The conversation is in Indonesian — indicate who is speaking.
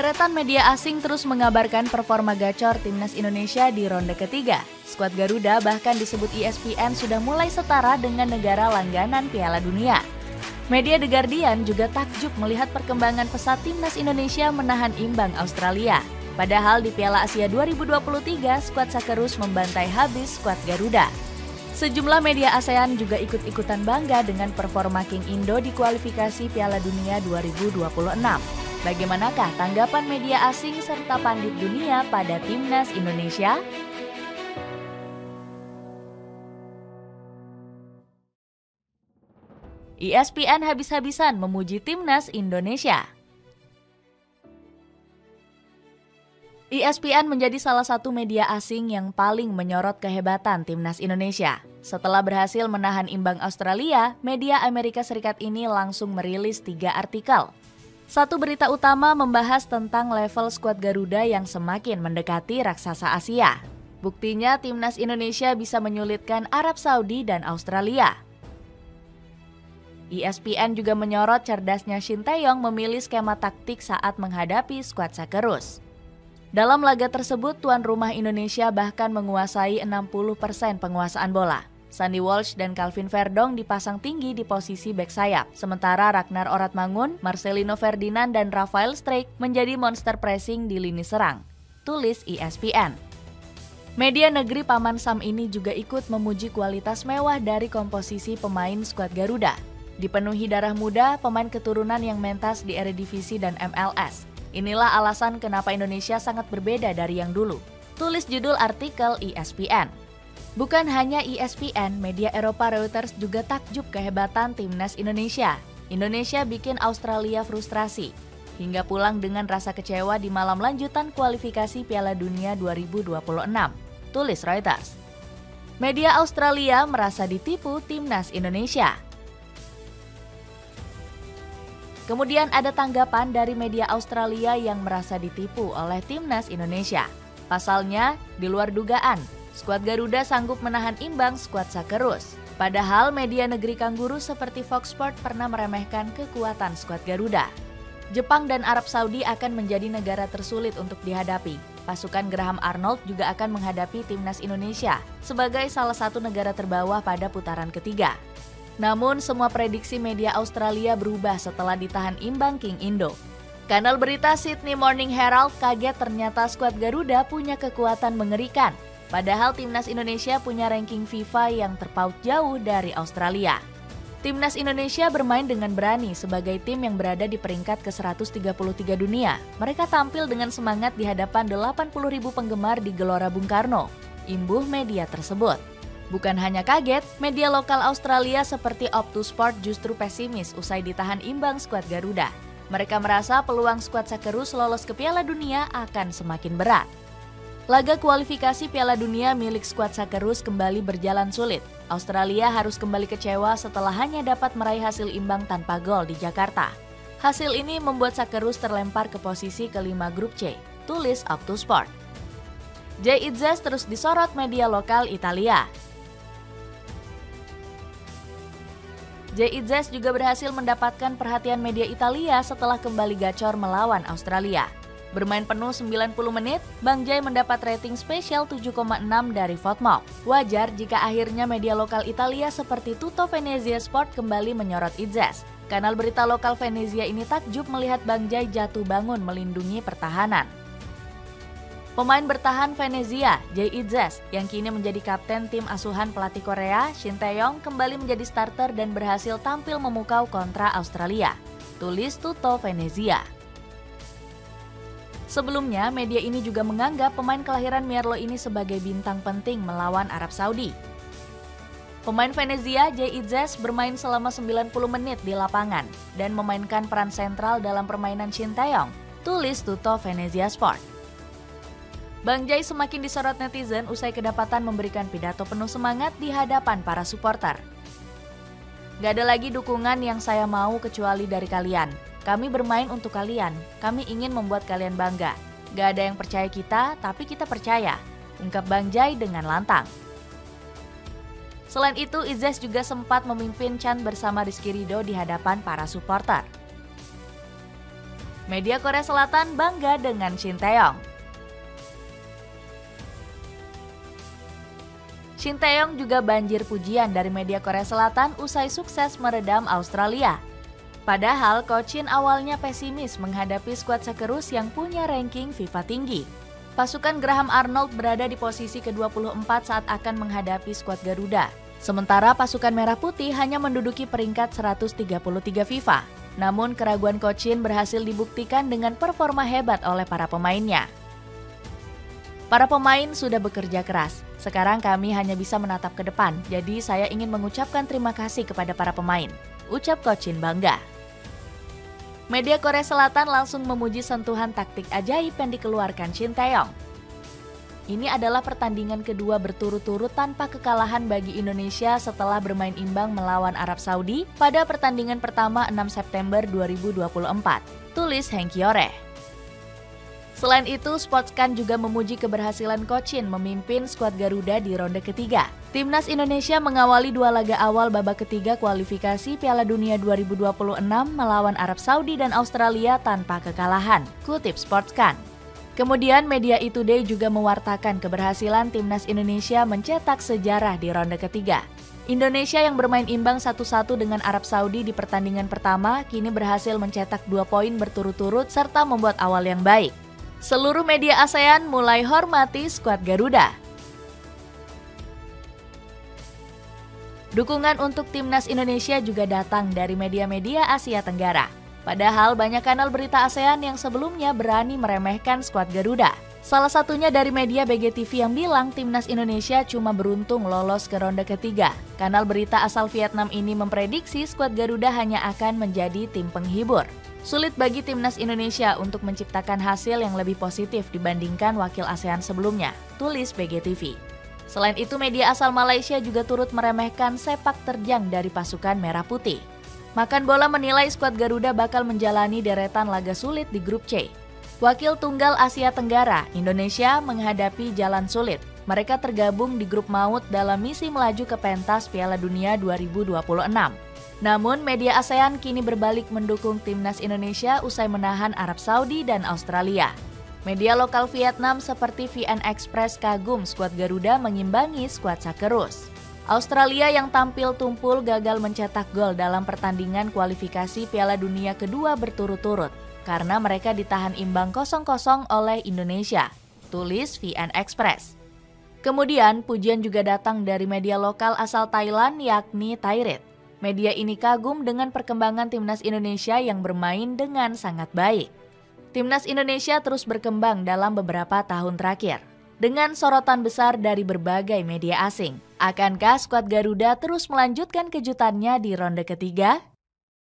Speaker 1: Deretan media asing terus mengabarkan performa gacor timnas Indonesia di ronde ketiga. Skuad Garuda bahkan disebut ESPN sudah mulai setara dengan negara langganan Piala Dunia. Media The Guardian juga takjub melihat perkembangan pesat timnas Indonesia menahan imbang Australia. Padahal di Piala Asia 2023, skuad Sakerus membantai habis skuad Garuda. Sejumlah media ASEAN juga ikut-ikutan bangga dengan performa King Indo di kualifikasi Piala Dunia 2026. Bagaimanakah tanggapan media asing serta pandit dunia pada timnas Indonesia? ESPN habis-habisan memuji timnas Indonesia. ESPN menjadi salah satu media asing yang paling menyorot kehebatan timnas Indonesia. Setelah berhasil menahan imbang Australia, media Amerika Serikat ini langsung merilis 3 artikel. Satu berita utama membahas tentang level skuad Garuda yang semakin mendekati raksasa Asia. Buktinya timnas Indonesia bisa menyulitkan Arab Saudi dan Australia. ESPN juga menyorot cerdasnya Shin Tae-yong memilih skema taktik saat menghadapi skuad Sakerus. Dalam laga tersebut, tuan rumah Indonesia bahkan menguasai 60% penguasaan bola. Sandy Walsh dan Calvin Verdong dipasang tinggi di posisi bek sayap, sementara Ragnar Oratmangun, Marcelino Ferdinand, dan Rafael Struijk menjadi monster pressing di lini serang. Tulis ESPN. Media negeri Paman Sam ini juga ikut memuji kualitas mewah dari komposisi pemain skuad Garuda. Dipenuhi darah muda, pemain keturunan yang mentas di Eredivisie dan MLS. Inilah alasan kenapa Indonesia sangat berbeda dari yang dulu. Tulis judul artikel ESPN. Bukan hanya ESPN, media Eropa Reuters juga takjub kehebatan timnas Indonesia. Indonesia bikin Australia frustrasi, hingga pulang dengan rasa kecewa di malam lanjutan kualifikasi Piala Dunia 2026. Tulis Reuters. Media Australia merasa ditipu timnas Indonesia. Kemudian ada tanggapan dari media Australia yang merasa ditipu oleh timnas Indonesia. Pasalnya, di luar dugaan, skuad Garuda sanggup menahan imbang skuad Sakerus. Padahal media negeri Kangguru seperti Fox Sport pernah meremehkan kekuatan skuad Garuda. Jepang dan Arab Saudi akan menjadi negara tersulit untuk dihadapi. Pasukan Graham Arnold juga akan menghadapi timnas Indonesia sebagai salah satu negara terbawah pada putaran ketiga. Namun semua prediksi media Australia berubah setelah ditahan imbang King Indo. Kanal berita Sydney Morning Herald kaget ternyata skuad Garuda punya kekuatan mengerikan. Padahal timnas Indonesia punya ranking FIFA yang terpaut jauh dari Australia. Timnas Indonesia bermain dengan berani sebagai tim yang berada di peringkat ke-133 dunia. Mereka tampil dengan semangat di hadapan 80.000 penggemar di Gelora Bung Karno. Imbuh media tersebut. Bukan hanya kaget, media lokal Australia seperti Optusport justru pesimis usai ditahan imbang skuad Garuda. Mereka merasa peluang skuad Sakerus lolos ke Piala Dunia akan semakin berat. Laga kualifikasi Piala Dunia milik skuad Sakerus kembali berjalan sulit. Australia harus kembali kecewa setelah hanya dapat meraih hasil imbang tanpa gol di Jakarta. Hasil ini membuat Sakerus terlempar ke posisi kelima grup C, tulis Optusport. Jay Itzes terus disorot media lokal Italia. Jay Itzes juga berhasil mendapatkan perhatian media Italia setelah kembali gacor melawan Australia. Bermain penuh 90 menit, Bang Jay mendapat rating spesial 7,6 dari Votmob. Wajar jika akhirnya media lokal Italia seperti Tutto Venezia Sport kembali menyorot Itzes. Kanal berita lokal Venezia ini takjub melihat Bang Jay jatuh bangun melindungi pertahanan. Pemain bertahan Venezia, Jay Itzes, yang kini menjadi kapten tim asuhan pelatih Korea, Shin Tae-yong, kembali menjadi starter dan berhasil tampil memukau kontra Australia. Tulis Tutto Venezia. Sebelumnya, media ini juga menganggap pemain kelahiran Mierlo ini sebagai bintang penting melawan Arab Saudi. Pemain Venezia, Jay Itzes, bermain selama 90 menit di lapangan dan memainkan peran sentral dalam permainan Shin Tae-yong. Tulis Tutto Venezia Sport. Bang Jay semakin disorot netizen usai kedapatan memberikan pidato penuh semangat di hadapan para supporter. Gak ada lagi dukungan yang saya mau kecuali dari kalian. Kami bermain untuk kalian, kami ingin membuat kalian bangga. Gak ada yang percaya kita, tapi kita percaya, ungkap Bang Jay dengan lantang. Selain itu, Itzes juga sempat memimpin Chan bersama Rizky Ridho di hadapan para supporter. Media Korea Selatan bangga dengan Shin Tae-yong. Shin Tae-yong juga banjir pujian dari media Korea Selatan usai sukses meredam Australia. Padahal Coach Shin awalnya pesimis menghadapi skuad Socceroos yang punya ranking FIFA tinggi. Pasukan Graham Arnold berada di posisi ke-24 saat akan menghadapi skuad Garuda. Sementara pasukan Merah Putih hanya menduduki peringkat 133 FIFA. Namun keraguan Coach Shin berhasil dibuktikan dengan performa hebat oleh para pemainnya. Para pemain sudah bekerja keras. Sekarang kami hanya bisa menatap ke depan, jadi saya ingin mengucapkan terima kasih kepada para pemain, ucap Coach Shin bangga. Media Korea Selatan langsung memuji sentuhan taktik ajaib yang dikeluarkan Shin Tae-yong. Ini adalah pertandingan kedua berturut-turut tanpa kekalahan bagi Indonesia setelah bermain imbang melawan Arab Saudi pada pertandingan pertama 6 September 2024, tulis Heng Kyoreh. Selain itu, Sportscan juga memuji keberhasilan Coach Shin memimpin skuad Garuda di ronde ketiga. Timnas Indonesia mengawali 2 laga awal babak ketiga kualifikasi Piala Dunia 2026 melawan Arab Saudi dan Australia tanpa kekalahan, kutip Sportscan. Kemudian media E-Today juga mewartakan keberhasilan Timnas Indonesia mencetak sejarah di ronde ketiga. Indonesia yang bermain imbang 1-1 dengan Arab Saudi di pertandingan pertama kini berhasil mencetak 2 poin berturut-turut serta membuat awal yang baik. Seluruh media ASEAN mulai hormati skuad Garuda. Dukungan untuk Timnas Indonesia juga datang dari media-media Asia Tenggara. Padahal banyak kanal berita ASEAN yang sebelumnya berani meremehkan skuad Garuda. Salah satunya dari media BGTV yang bilang Timnas Indonesia cuma beruntung lolos ke ronde ketiga. Kanal berita asal Vietnam ini memprediksi skuad Garuda hanya akan menjadi tim penghibur. Sulit bagi Timnas Indonesia untuk menciptakan hasil yang lebih positif dibandingkan wakil ASEAN sebelumnya, tulis BGTV. Selain itu, media asal Malaysia juga turut meremehkan sepak terjang dari pasukan Merah Putih. Makan Bola menilai skuad Garuda bakal menjalani deretan laga sulit di grup C. Wakil tunggal Asia Tenggara, Indonesia menghadapi jalan sulit. Mereka tergabung di grup maut dalam misi melaju ke pentas Piala Dunia 2026. Namun, media ASEAN kini berbalik mendukung Timnas Indonesia usai menahan Arab Saudi dan Australia. Media lokal Vietnam seperti VN Express kagum skuad Garuda mengimbangi skuad Socceroos. Australia yang tampil tumpul gagal mencetak gol dalam pertandingan kualifikasi Piala Dunia kedua berturut-turut karena mereka ditahan imbang 0-0 oleh Indonesia, tulis VN Express. Kemudian pujian juga datang dari media lokal asal Thailand yakni Thairit. Media ini kagum dengan perkembangan Timnas Indonesia yang bermain dengan sangat baik. Timnas Indonesia terus berkembang dalam beberapa tahun terakhir, dengan sorotan besar dari berbagai media asing. Akankah skuad Garuda terus melanjutkan kejutannya di ronde ketiga?